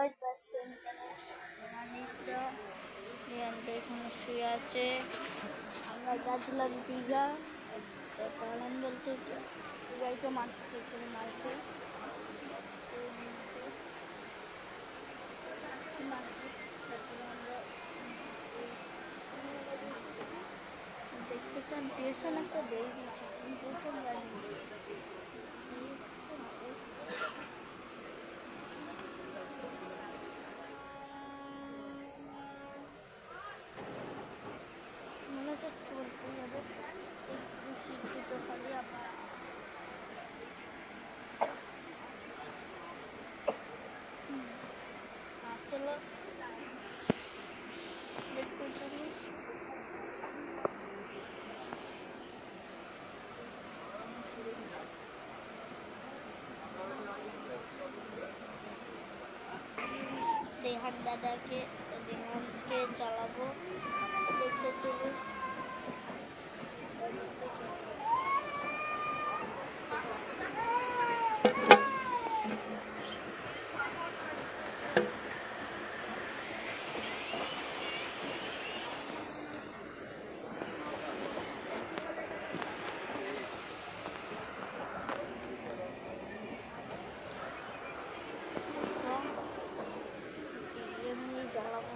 মানিকটা এখানে শুয়ে আছে। আমরা গেছিলাম দীঘা, তাহলে বলতে দীঘাইতে মারতে গেছিলাম মারতে দেখতে চান স্টেশন একটা দিয়ে দিয়েছে প্রথম গাড়ি মনে হচ্ছে চলতে যাবে একটু শিক্ষিত খালি আপনার চলো দেখতে চলি। রেহান দাদাকে রেহানকে চালাবো, দেখতে চলো। এমনি চালাবো।